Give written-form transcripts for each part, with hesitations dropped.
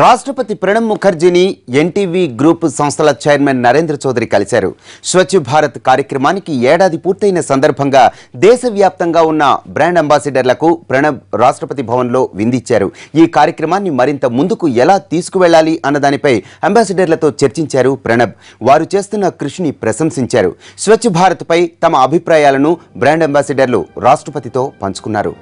రాష్ట్రపతి Pranab ముఖర్జీని NTV group సంస్థల chairman Narendra Chowdary కలిశారు. స్వచ్ఛ భారత్ కార్యక్రమానికి ఏడాది పూర్తయిన సందర్భంగా దేశవ్యాప్తంగా ఉన్న బ్రాండ్ అంబాసిడర్లకు ప్రణబ్ రాష్ట్రపతి భవన్లో విందిచ్చారు. ఈ కార్యక్రమాన్ని మరింత ముందుకు ఎలా తీసుకువెళ్లాలి అన్న దానిపై అంబాసిడర్లతో చర్చించారు ప్రణబ్. వారు చేస్తున్న కృషిని ప్రశంసించారు. స్వచ్ఛ భారత్ పై తమ అభిప్రాయాలను బ్రాండ్ అంబాసిడర్లు రాష్ట్రపతితో పంచుకున్నారు.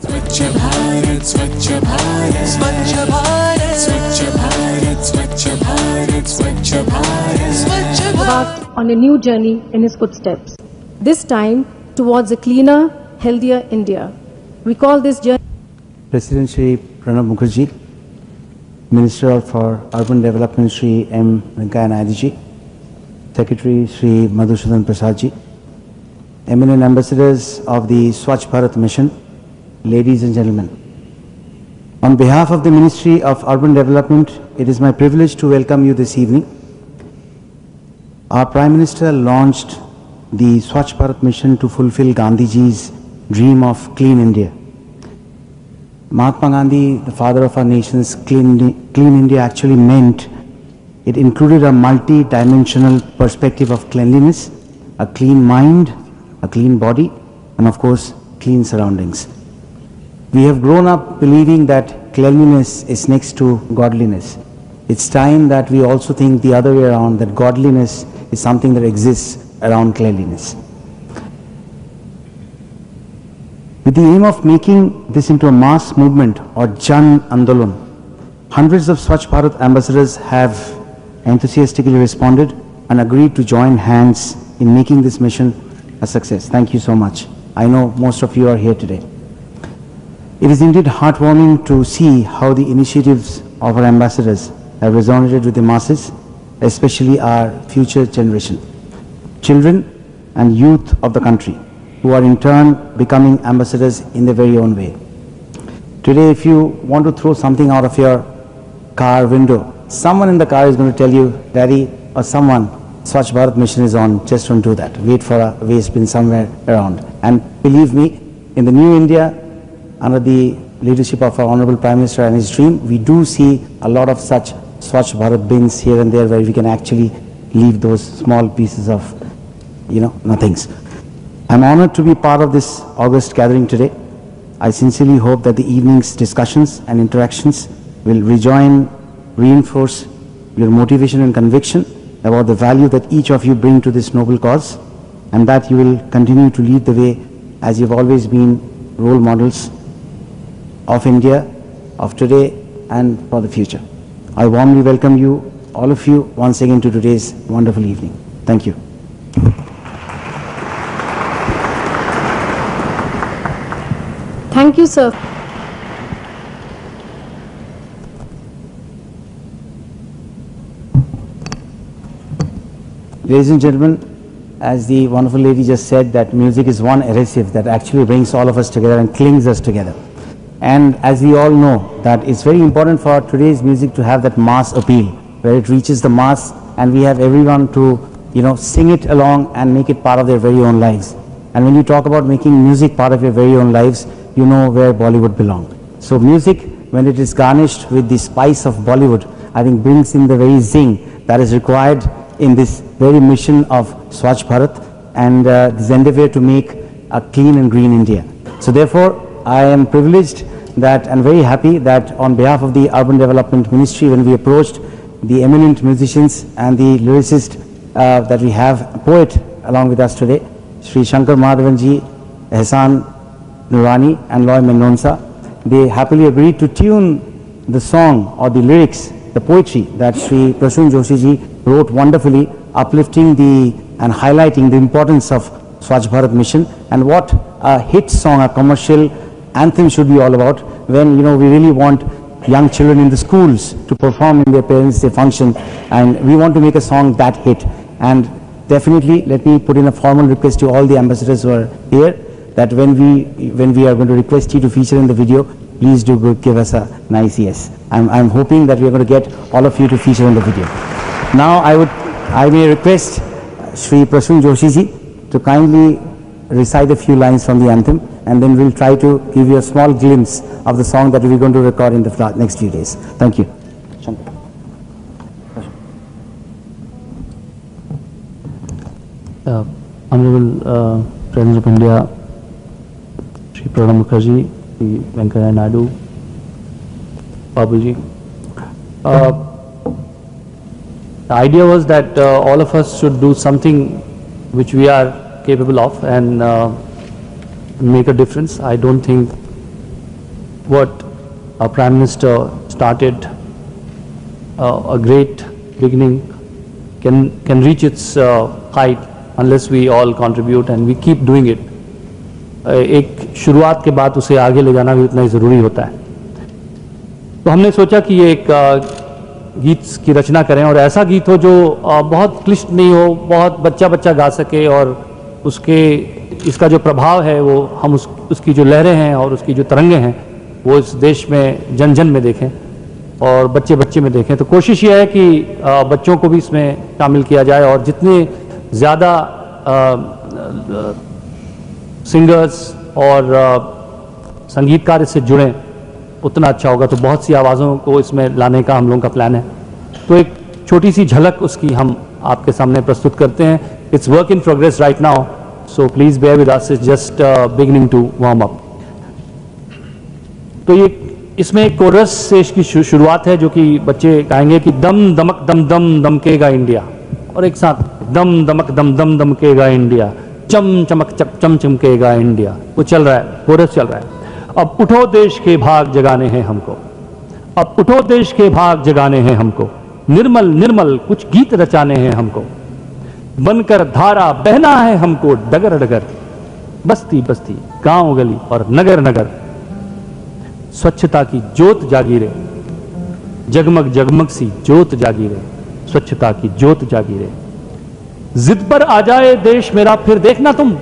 Swachh Bharat, Swachh Bharat, Swachh Bharat, Swachh Bharat, Swachh Bharat, Swachh Bharat, Swachh Bharat. On a new journey in his footsteps, this time towards a cleaner, healthier India. We call this journey. President Shri Pranab Mukerjee, Minister for Urban Development Shri M. Venkaiah Naidu ji, Secretary Shri Madhusudan Prasad ji, eminent ambassadors of the Swachh Bharat mission, ladies and gentlemen. On behalf of the Ministry of Urban Development, it is my privilege to welcome you this evening. Our Prime Minister launched the Swachh Bharat mission to fulfill Gandhiji's dream of clean India. Mahatma Gandhi, the father of our nation's clean India, actually meant it included a multi-dimensional perspective of cleanliness, a clean mind, a clean body, and of course, clean surroundings. We have grown up believing that cleanliness is next to godliness. It's time that we also think the other way around, that godliness is something that exists around cleanliness. With the aim of making this into a mass movement or Jan Andolan, hundreds of Swachh Bharat ambassadors have enthusiastically responded and agreed to join hands in making this mission a success. Thank you so much. I know most of you are here today. It is indeed heartwarming to see how the initiatives of our ambassadors have resonated with the masses, especially our future generation, children and youth of the country, who are in turn becoming ambassadors in their very own way. Today, if you want to throw something out of your car window, someone in the car is going to tell you, Daddy, or someone, Swachh Bharat mission is on, just don't do that. Wait for a waste bin somewhere around. And believe me, in the new India, under the leadership of our Honorable Prime Minister and his dream, we do see a lot of such Swachh Bharat bins here and there where we can actually leave those small pieces of, nothings. I'm honored to be part of this August gathering today. I sincerely hope that the evening's discussions and interactions will reinforce your motivation and conviction about the value that each of you bring to this noble cause, and that you will continue to lead the way as you've always been role models of India, of today and for the future. I warmly welcome you, all of you, once again to today's wonderful evening. Thank you. Thank you, sir. Ladies and gentlemen, as the wonderful lady just said, that music is one adhesive that actually brings all of us together and clings us together. And as we all know, that it's very important for today's music to have that mass appeal, where it reaches the mass and we have everyone to, sing it along and make it part of their very own lives. And when you talk about making music part of your very own lives, you know where Bollywood belongs. So music, when it is garnished with the spice of Bollywood, I think brings in the very zing that is required in this very mission of Swachh Bharat and this endeavor to make a clean and green India. So therefore, I am privileged that and very happy that on behalf of the Urban Development Ministry, when we approached the eminent musicians and the lyricist that we have, a poet along with us today, Sri Shankar Madhavanji, Ehsan Nurani and Loy Mendonca, they happily agreed to tune the song or the lyrics, the poetry that Sri Prasun Joshi ji wrote wonderfully, uplifting and highlighting the importance of Swachh Bharat mission and what a hit song, a commercial anthem should be all about, when we really want young children in the schools to perform in their parents' day function, and we want to make a song that hit. And definitely let me put in a formal request to all the ambassadors who are here, that when we are going to request you to feature in the video, please do give us a nice yes. I'm hoping that we are going to get all of you to feature in the video. Now I may request Shri Prasun Joshi ji to kindly recite a few lines from the anthem, and then we'll try to give you a small glimpse of the song that we're going to record in the next few days. Thank you. Honorable President of India, Shri Pranab Mukerjee, Shri Venkaiah Naidu, Babuji. The idea was that all of us should do something which we are capable of and make a difference. I don't think what our Prime Minister started, a great beginning, can reach its height unless we all contribute and we keep doing it. एक शुरुआत के बाद उसे आगे ले जाना भी उतना ही ज़रूरी होता है. तो हमने सोचा कि ये एक गीत की रचना करें, और ऐसा गीत हो जो बहुत क्लिष्ट नहीं हो, बहुत बच्चा गा सके, और इसका जो प्रभाव है वो हम उसकी जो लहरें हैं और उसकी जो तरंगे हैं वो इस देश में जन जन में देखें और बच्चे बच्चे में देखें. तो कोशिश ये है कि बच्चों को भी इसमें शामिल किया जाए, और जितने ज़्यादा सिंगर्स और संगीतकार इससे जुड़ें उतना अच्छा होगा. तो बहुत सी आवाज़ों को इसमें लाने का हम लोगों का प्लान है. तो एक छोटी सी झलक उसकी हम आपके सामने प्रस्तुत करते हैं. It's work in progress right now, so please bear with us, it's just beginning to warm up. तो ये इसमें एक कोरस से इसकी शुरुआत है जो कि बच्चे गाएंगे कि दम दमक दम दम दमकेगा इंडिया, और एक साथ दम दमक दम दम दमकेगा इंडिया, चम चमक चक चम चमकेगा इंडिया. वो चल रहा है, कोरस चल रहा है. अब उठो देश के भाग जगाने हैं हमको, अब उठो देश के भाग जगाने हैं हमको, निर्मल निर्मल कुछ गीत रचाने हैं हमको, बनकर धारा बहना है हमको डगर डगर, बस्ती बस्ती गांव गली और नगर नगर, स्वच्छता की जोत जागी रे, जगमग जगमग सी जोत जागी रे, स्वच्छता की जोत जागी रे. जिद पर आ जाए देश मेरा फिर देखना तुम,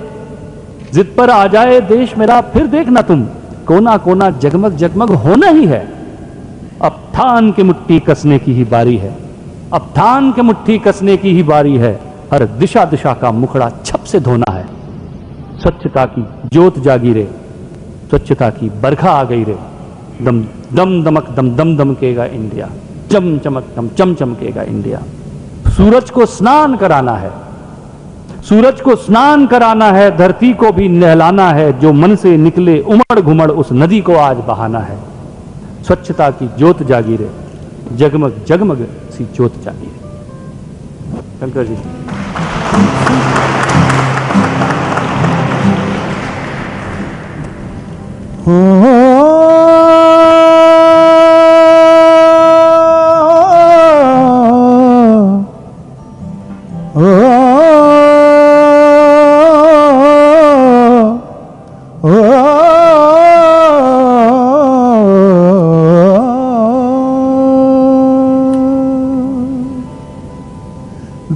जिद पर आ जाए देश मेरा फिर देखना तुम, कोना कोना जगमग जगमग होना ही है. अब ठान के मुट्ठी कसने की ही बारी है, अब ठान के मुट्ठी कसने की ही बारी है, हर दिशा दिशा का मुखड़ा छप से धोना है. स्वच्छता की जोत जागी रे, स्वच्छता की बरखा आ गई रे, दम दम दमक दम दम दमकेगा इंडिया, चम चमक दम चम चमकेगा इंडिया. सूरज को स्नान कराना है, सूरज को स्नान कराना है, धरती को भी नहलाना है, जो मन से निकले उमड़ घुमड़ उस नदी को आज बहाना है. स्वच्छता की जोत जागी रे, जगमग जगमग सी जोत जागी रे. शंकर जी.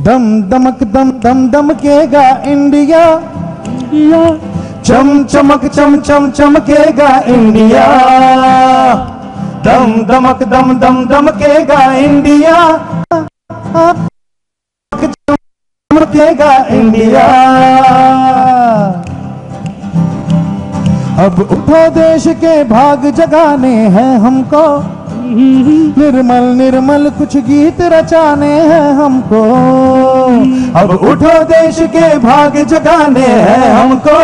दम दमक दम दम दमकेगा इंडिया, चम चमक चम चम चमकेगा इंडिया, दम दमक दम दम दमकेगा इंडिया, चमकेगा इंडिया. अब उठो देश के भाग जगाने हैं हमको, निर्मल निर्मल कुछ गीत रचाने हैं हमको. अब उठो देश के भाग जगाने हैं हमको,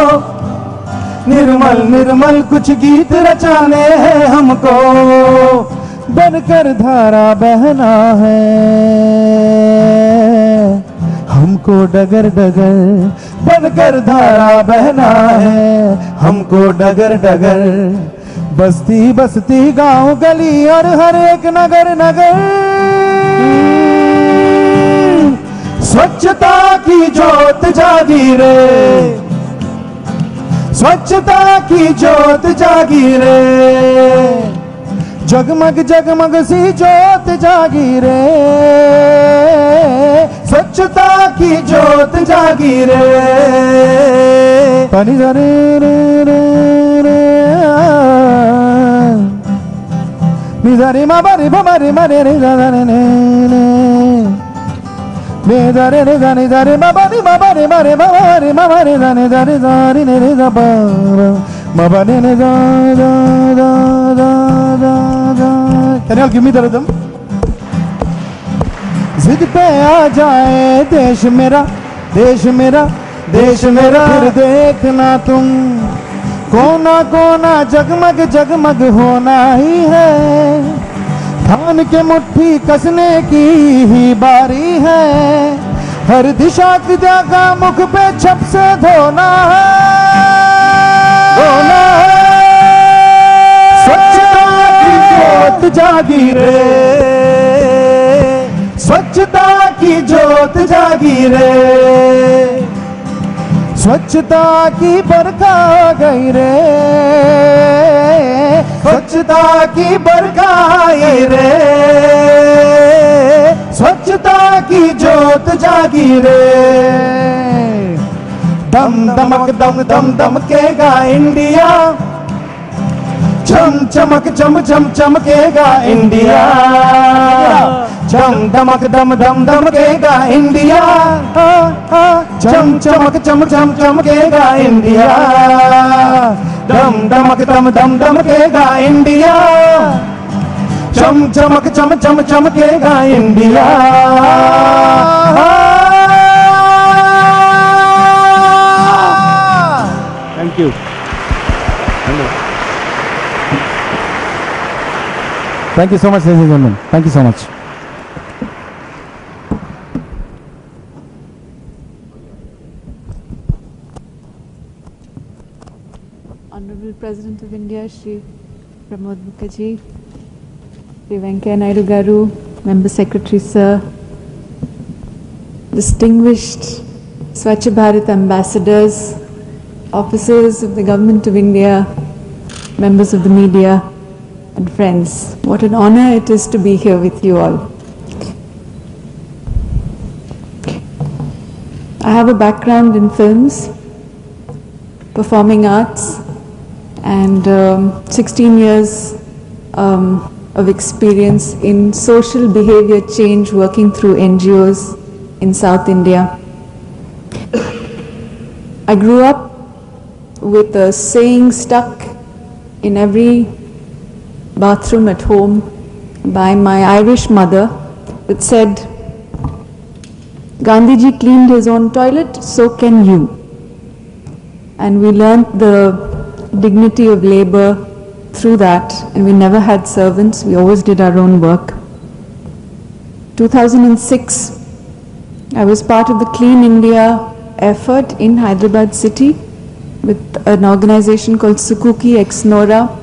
निर्मल निर्मल कुछ गीत रचाने हैं हमको. बनकर धारा बहना है हमको डगर डगर, बनकर धारा बहना है हमको डगर डगर, बस्ती बस्ती गांव गली और हर एक नगर नगर, स्वच्छता की जोत जागी रे, स्वच्छता की जोत जागी रे, जगमग जगमग सी जोत जागी रे, स्वच्छता की जोत जागी रे, पानी रे रे रे रे निजारे माबारे भमारे मारे रे जाने ने निजारे रे जाने जारे माबारे माबारे मारे माबारे माबारे जाने जारे जारे ने रे जाबा माबारे ने जा जा जा जा जा जा। Can you all give me the rhythm? जिद पे आ जाए देश मेरा, देश मेरा, देश मेरा, फिर देखना तुम कोना कोना जगमग जगमग होना ही है, थान के मुट्ठी कसने की ही बारी है, हर दिशा की जगह मुख पे छप से धोना है, धोना है। स्वच्छता की जोत जागी रे, स्वच्छता की जोत जागी रे, स्वच्छता की बरखा गई रे, स्वच्छता की बरखा गई रे, स्वच्छता की जोत जागी रे, दम दमक दम दम दमकेगा इंडिया, चम चमक चम चम चमकेगा इंडिया, चम दमक दम दम दमकेगा इंडिया, चम चमक चम चम चमकेगा इंडिया, दम दमक दम दम दमकेगा इंडिया, चम चमक चम चम चमकेगा India. Thank you. Thank you so much, ladies and gentlemen. Thank you so much. Honorable President of India, Shri Pranab Mukerjee, Shri Venkaiah Naidu Garu, Member Secretary Sir, distinguished Swachh Bharat ambassadors, officers of the Government of India, members of the media, and friends. What an honor it is to be here with you all. I have a background in films, performing arts, and 16 years of experience in social behavior change working through NGOs in South India. I grew up with a saying stuck in every bathroom at home by my Irish mother that said, Gandhiji cleaned his own toilet, so can you. And we learnt the dignity of labor through that, and we never had servants, we always did our own work. 2006, I was part of the Clean India effort in Hyderabad city with an organization called Sukuki ex Nora,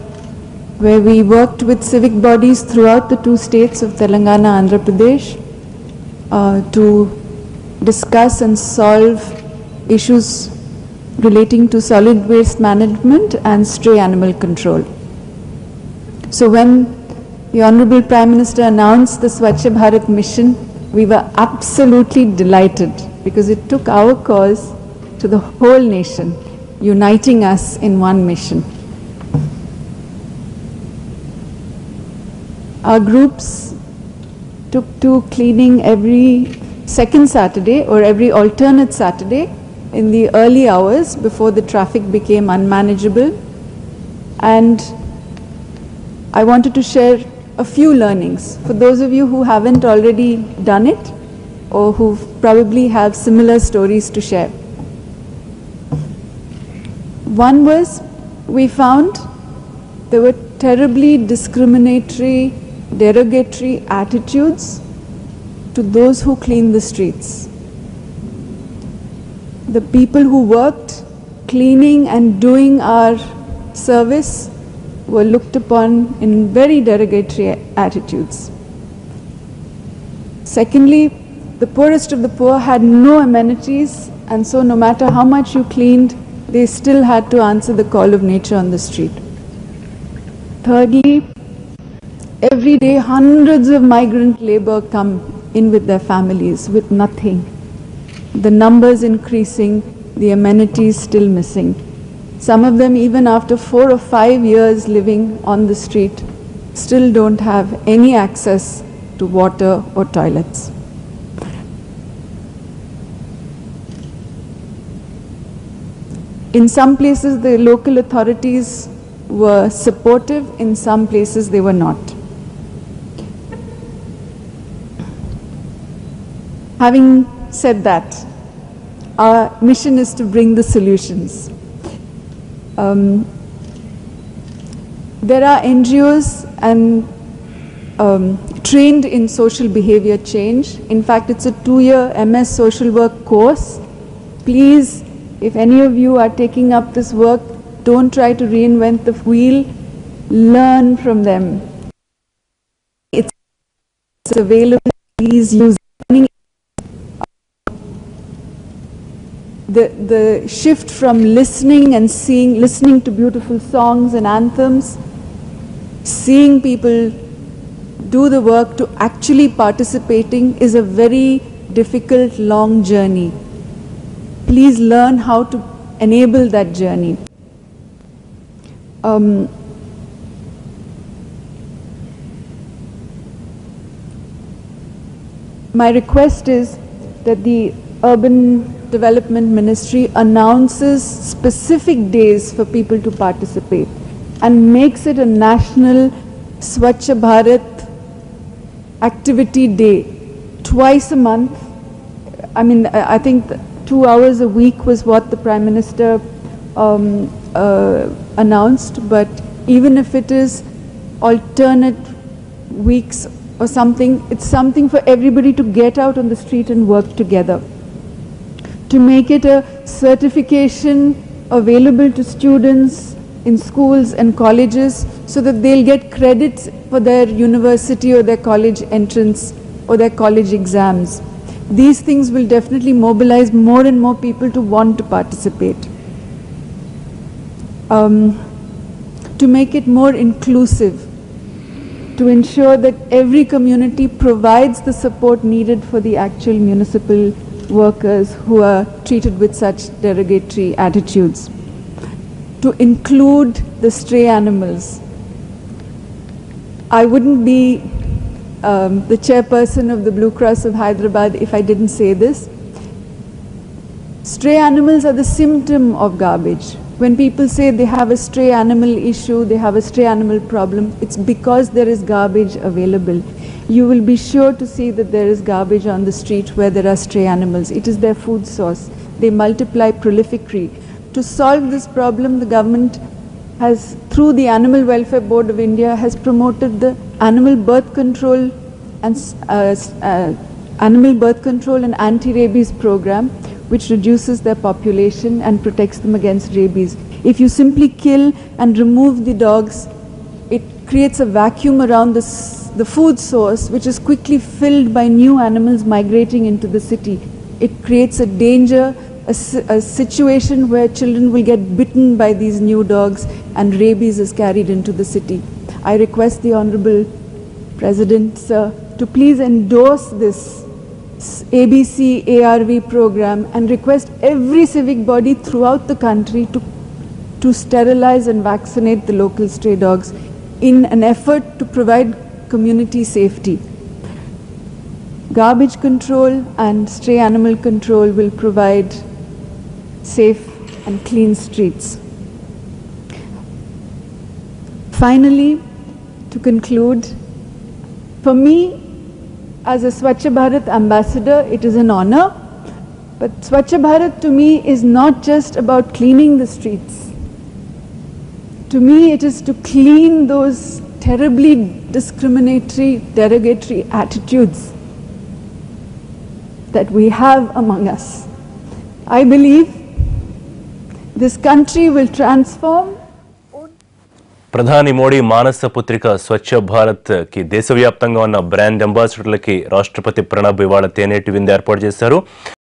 where we worked with civic bodies throughout the two states of Telangana and Andhra Pradesh to discuss and solve issues relating to solid waste management and stray animal control. So when the Honorable Prime Minister announced the Swachh Bharat mission, we were absolutely delighted because it took our cause to the whole nation, uniting us in one mission. Our groups took to cleaning every second Saturday or every alternate Saturday in the early hours before the traffic became unmanageable. And I wanted to share a few learnings for those of you who haven't already done it or who probably have similar stories to share. One was, we found there were terribly discriminatory, derogatory attitudes to those who clean the streets. The people who worked cleaning and doing our service were looked upon in very derogatory attitudes. Secondly, the poorest of the poor had no amenities, and so no matter how much you cleaned, they still had to answer the call of nature on the street. Thirdly, every day hundreds of migrant labor come in with their families with nothing. The numbers increasing, the amenities still missing. Some of them, even after 4 or 5 years living on the street, still don't have any access to water or toilets. In some places, the local authorities were supportive, in some places they were not. Having said that, our mission is to bring the solutions. There are NGOs and trained in social behavior change. In fact, it's a 2-year MS social work course. Please, if any of you are taking up this work, don't try to reinvent the wheel. Learn from them. It's available. Please use it. The shift from listening and seeing, listening to beautiful songs and anthems, seeing people do the work to actually participating is a very difficult, long journey. Please learn how to enable that journey. My request is that the Urban Development Ministry announces specific days for people to participate and makes it a national Swachh Bharat activity day, twice a month. I mean, I think 2 hours a week was what the Prime Minister announced, but even if it is alternate weeks or something, it's something for everybody to get out on the street and work together. To make it a certification available to students in schools and colleges so that they'll get credits for their university or their college entrance or their college exams. These things will definitely mobilize more and more people to want to participate. To make it more inclusive, to ensure that every community provides the support needed for the actual municipal workers who are treated with such derogatory attitudes. To include the stray animals. I wouldn't be the chairperson of the Blue Cross of Hyderabad if I didn't say this. Stray animals are the symptom of garbage. When people say they have a stray animal issue, they have a stray animal problem, it's because there is garbage available. You will be sure to see that there is garbage on the street where there are stray animals. It is their food source. They multiply prolifically. To solve this problem, the government has, through the Animal Welfare Board of India, has promoted the animal birth control and anti-rabies program, which reduces their population and protects them against rabies. If you simply kill and remove the dogs, it creates a vacuum around the food source, which is quickly filled by new animals migrating into the city. It creates a danger, a situation where children will get bitten by these new dogs and rabies is carried into the city. I request the Honorable President, sir, to please endorse this ABC ARV program and request every civic body throughout the country to sterilize and vaccinate the local stray dogs in an effort to provide community safety. Garbage control and stray animal control will provide safe and clean streets. Finally, to conclude, for me, as a Swachh Bharat ambassador, it is an honor, but Swachh Bharat to me is not just about cleaning the streets. To me, it is to clean those terribly discriminatory, derogatory attitudes that we have among us. I believe this country will transform. ప్రధాని మోడీ మానస పుత్రిక స్వచ్ఛ భారత్ కి దేశవ్యాప్తంగా ఉన్న brand అంబాసిడర్లకి రాష్ట్రపతి ప్రణబ్ ఇవాళ తేనేటి విందు ఏర్పాటు చేశారు.